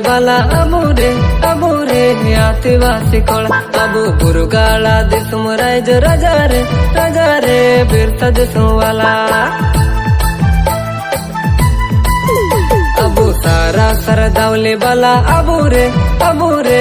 बाला अबू रे आदिवासी कोळा अबू बुरुगाळा दिसुम राज राजा रे बिरसा दिसुम वाला अबू सारा सर दावले बाला अबू रे